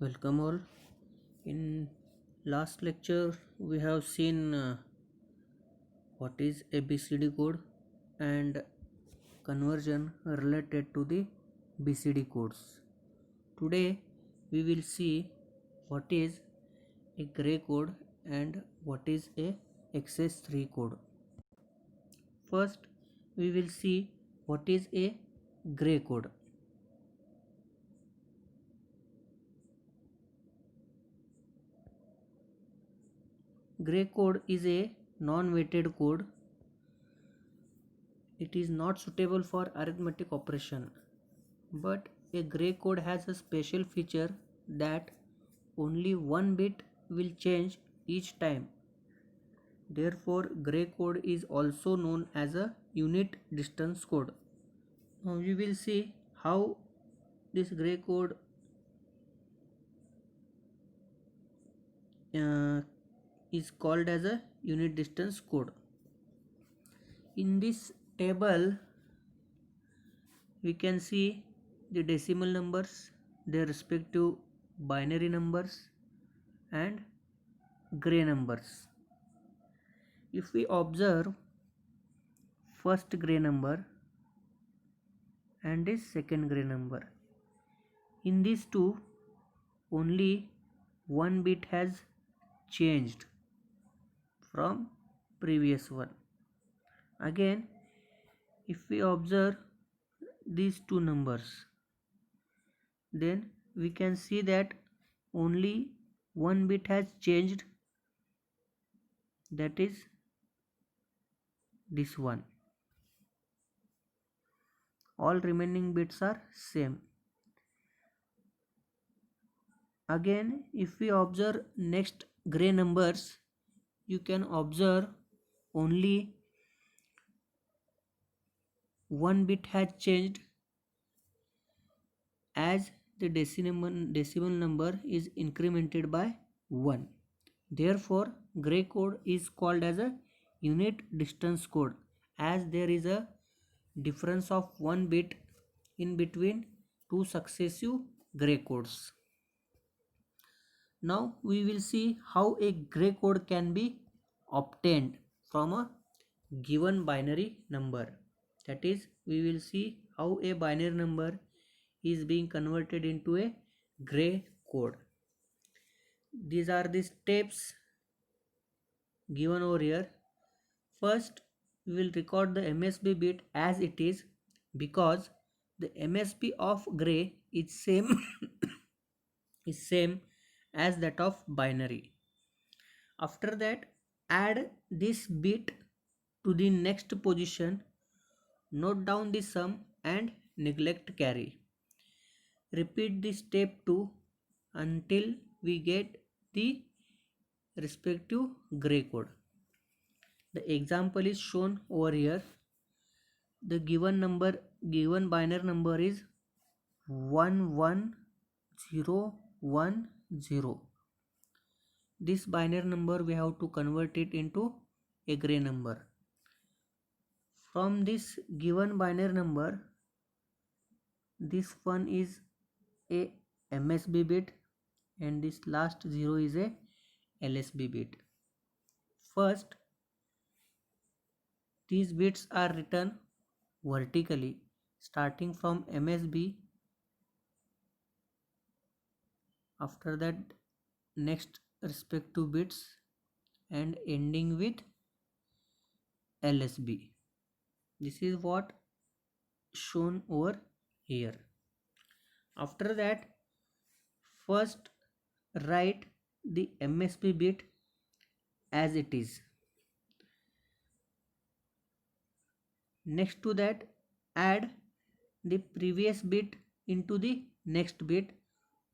Welcome all. In last lecture, we have seen what is ABCD code and conversion related to the BCD codes. Today, we will see what is a gray code and what is a XS3 code. First, we will see what is a gray code. Gray code is a non-weighted code. It is not suitable for arithmetic operation, but a gray code has a special feature that only one bit will change each time. Therefore, gray code is also known as a unit distance code. Now we will see how this gray code uh, is called as a unit distance code. In this table, we can see the decimal numbers, their respective binary numbers and gray numbers. If we observe first gray number and this second gray number, in these two only one bit has changed from previous one. Again, if we observe these two numbers, then we can see that only one bit has changed, that is this one. All remaining bits are same. Again, if we observe next gray numbers, you can observe only one bit has changed, as the decimal number is incremented by 1. Therefore, gray code is called as a unit distance code, as there is a difference of 1 bit in between two successive gray codes. Now we will see how a gray code can be obtained from a given binary number. That is, we will see how a binary number is being converted into a gray code. These are the steps given over here. First, we will record the MSB bit as it is, because the MSB of gray is same is same as that of binary. After that, add this bit to the next position, note down the sum and neglect carry. Repeat this step 2 until we get the respective gray code. The example is shown over here. The given binary number is 11010. This binary number we have to convert it into a gray number. From this given binary number, this one is a MSB bit and this last 0 is a LSB bit. First, these bits are written vertically, starting from MSB. After that, next respective bits and ending with LSB. This is what shown over here. After that, first write the MSB bit as it is. Next to that, add the previous bit into the next bit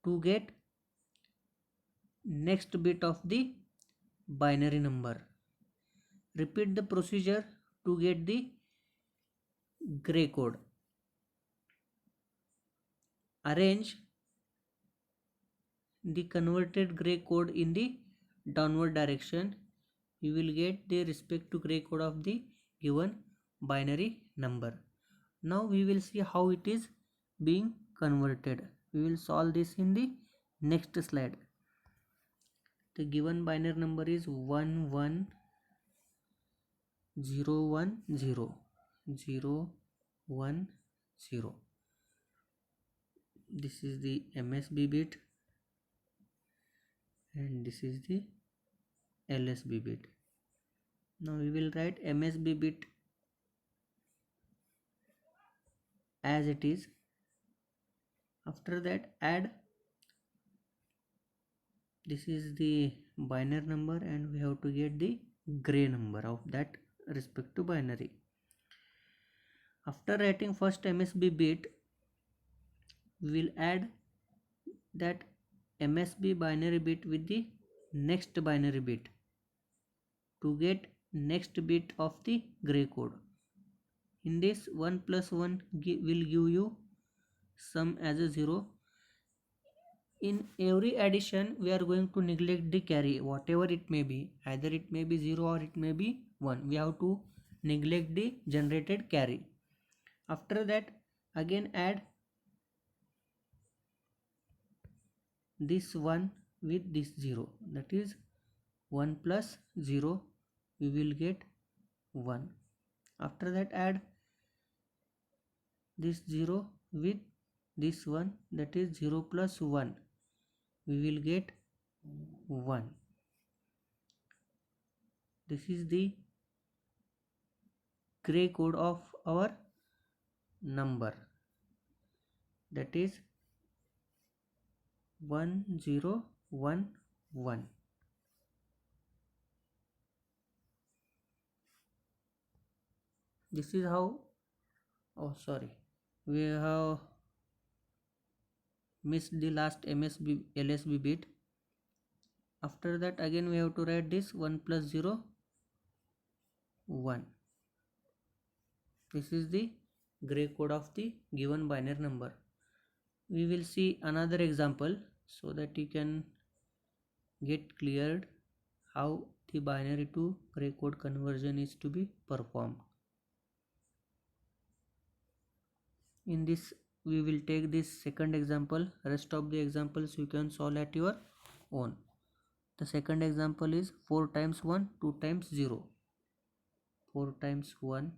to get next bit of the binary number. Repeat the procedure to get the gray code. Arrange the converted gray code in the downward direction. You will get the respective gray code of the given binary number. Now we will see how it is being converted. We will solve this in the Next slide. The given binary number is 11010. This is the MSB bit and this is the LSB bit. Now we will write MSB bit as it is. After that, add, this is the binary number and we have to get the gray number of that respective binary. After writing first MSB bit, we will add that MSB binary bit with the next binary bit to get next bit of the gray code. In this, 1 plus 1 will give you sum as a 0. In every addition, we are going to neglect the carry, whatever it may be. Either it may be 0 or it may be 1. We have to neglect the generated carry. After that, again add this 1 with this 0. That is 1 plus 0. We will get 1. After that, add this 0 with this 1. That is 0 plus 1. We will get 1. This is the gray code of our number, that is 1011. This is how, oh sorry, we have missed the last MSB LSB bit. After that, again we have to write this 1 plus 0 1. This is the gray code of the given binary number. We will see another example so that you can get cleared how the binary to gray code conversion is to be performed. In this, we will take this second example. Rest of the examples you can solve at your own. The second example is 4 times 1, 2 times 0. 4 times 1,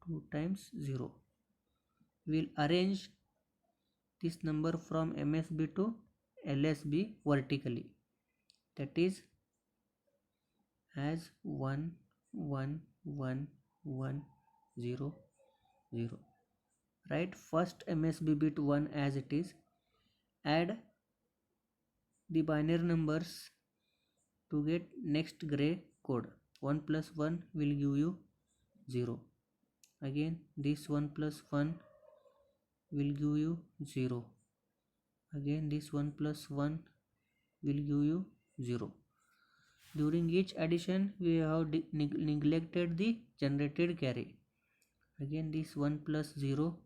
2 times 0. We will arrange this number from MSB to LSB vertically. That is as 1 1 1 1 0 0. Write first MSB bit 1 as it is. Add the binary numbers to get next gray code. 1 plus 1 will give you 0. Again this 1 plus 1 will give you 0. Again this 1 plus 1 will give you 0. During each addition, we have neglected the generated carry. Again this 1 plus 0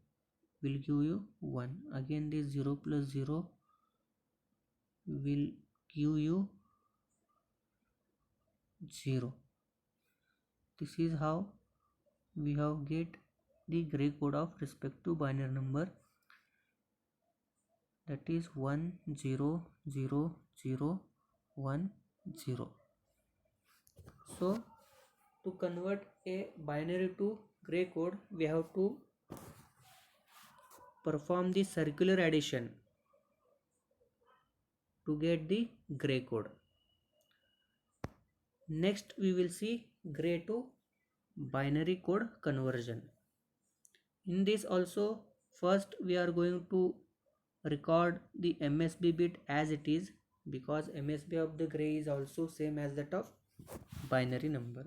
will give you 1. Again this 0 plus 0 will give you 0. This is how we have get the gray code of respective binary number, that is 100010. So to convert a binary to gray code, we have to perform the circular addition to get the gray code. Next we will see gray to binary code conversion. In this also, first we are going to record the MSB bit as it is, because MSB of the gray is also same as that of binary number.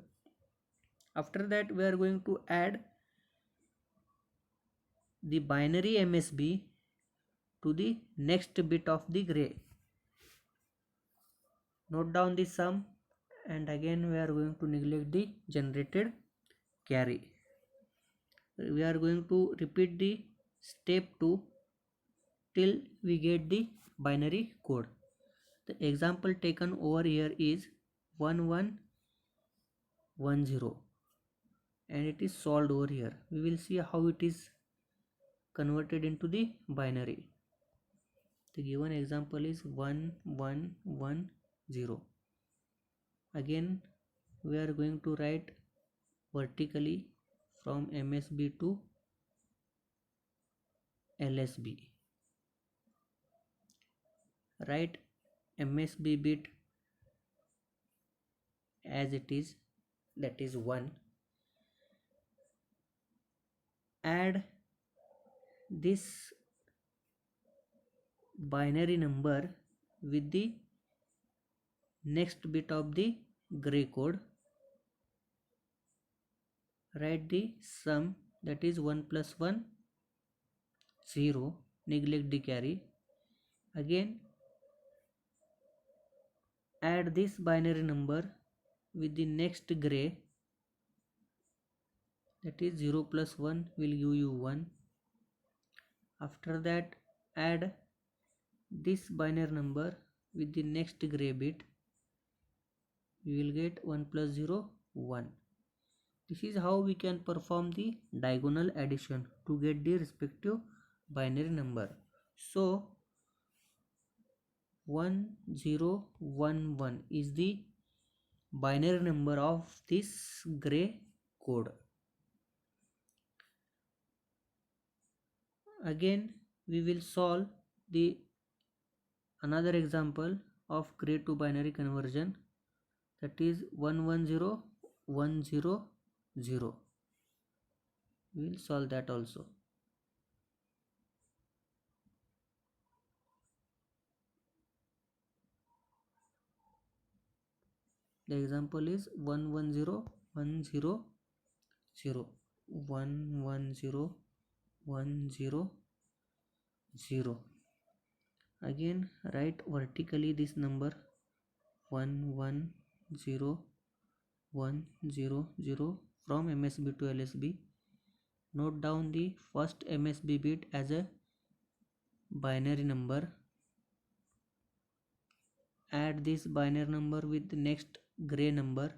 After that, we are going to add the binary MSB to the next bit of the gray. Note down the sum, and again we are going to neglect the generated carry. We are going to repeat the step 2 till we get the binary code. The example taken over here is 1110 and it is solved over here. We will see how it is converted into the binary. The given example is 1110. Again we are going to write vertically from MSB to LSB. Write MSB bit as it is, that is 1. Add this binary number with the next bit of the gray code. Write the sum, that is 1 plus 1 0, neglect the carry. Again add this binary number with the next gray, that is 0 plus 1 will give you 1. After that add this binary number with the next gray bit, we will get 1 plus 0 1. This is how we can perform the diagonal addition to get the respective binary number. So 1011 is the binary number of this gray code. Again we will solve the another example of gray to binary conversion, that is 110100. We will solve that also. The example is 110100, 110100. Again write vertically this number 110100 from MSB to LSB. Note down the first MSB bit as a binary number. Add this binary number with the next gray number,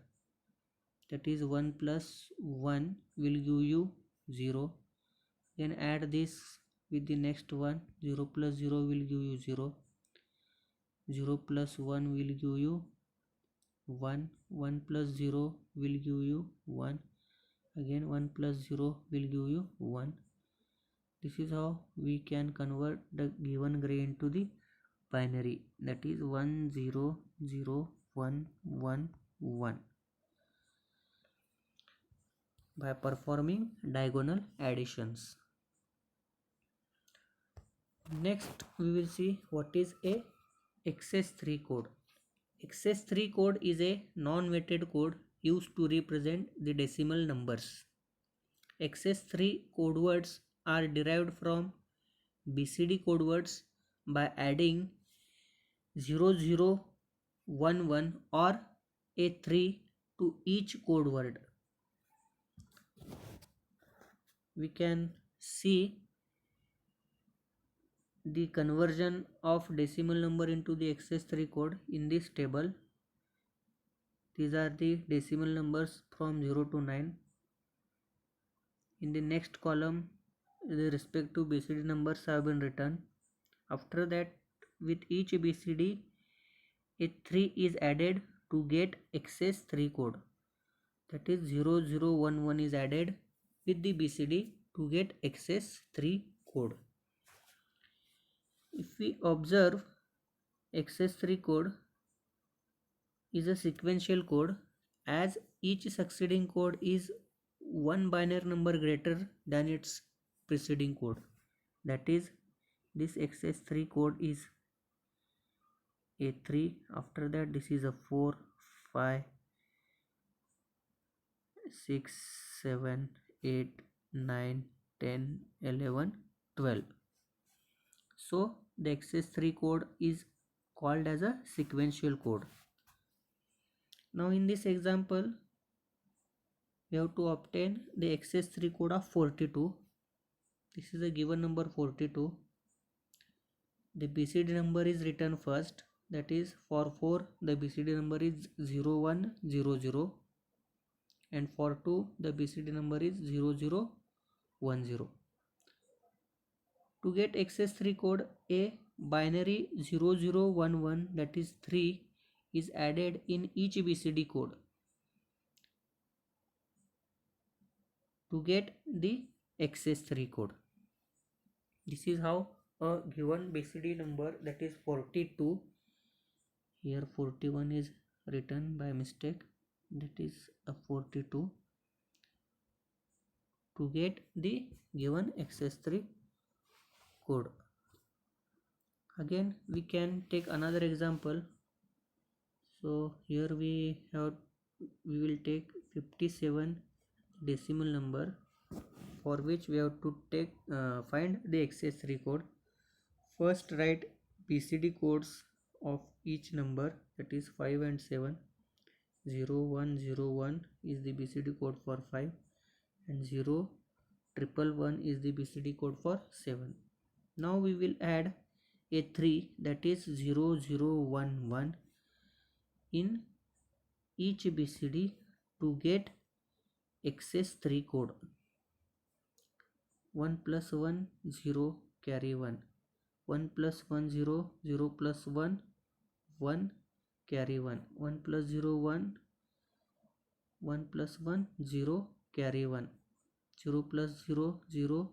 that is 1 plus 1 will give you 0. Then add this with the next one, 0 plus 0 will give you 0. 0 plus 1 will give you 1. 1 plus 0 will give you 1. Again 1 plus 0 will give you 1. This is how we can convert the given gray into the binary, that is 100111 by performing diagonal additions. Next we will see what is a XS3 code. XS3 code is a non-weighted code used to represent the decimal numbers. XS3 code words are derived from BCD code words by adding 0011 or a 3 to each code word. We can see the conversion of decimal number into the XS3 code in this table. These are the decimal numbers from 0 to 9. In the next column the respective BCD numbers have been written. After that, with each BCD a 3 is added to get XS3 code, that is 0011 is added with the BCD to get XS3 code. If we observe, XS3 code is a sequential code, as each succeeding code is one binary number greater than its preceding code. That is, this XS3 code is a 3, after that this is a 4, 5, 6, 7, 8, 9, 10, 11, 12. So the XS3 code is called as a sequential code. Now in this example we have to obtain the XS3 code of 42. This is a given number 42. The BCD number is written first, that is for 4 the BCD number is 0100 and for 2 the BCD number is 0010. To get XS3 code, a binary 0011, that is 3, is added in each BCD code to get the XS3 code. This is how a given BCD number, that is 42, here 41 is written by mistake, that is a 42, to get the given XS3 code. Again we can take another example. So here we will take 57 decimal number, for which we have to find the XS3 code. First write BCD codes of each number, that is 5 and 7. 0101 is the BCD code for 5 and 0111 is the BCD code for 7. Now we will add a 3, that is 0011 in each BCD to get XS3 code. 1 plus 1 0 carry 1. 1 plus 1 0, 0 plus 1 1 carry 1. 1 plus 0 1, 1 plus 1 0 carry 1. 0 plus 0 0,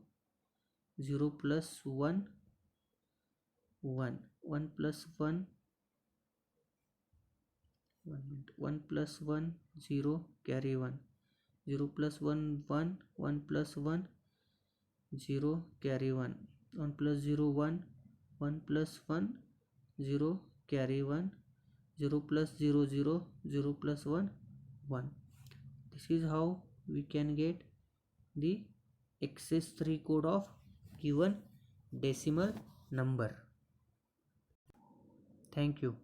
0 plus 1 1. 1 plus 1 1 plus 1 0 carry 1. 0 plus 1 1, 1 plus 1 0 carry 1. 1 plus 0 1, 1 plus 1 0 carry 1. 0 plus 0 0, 0 plus 1 1. This is how we can get the XS3 code of given decimal number. Thank you.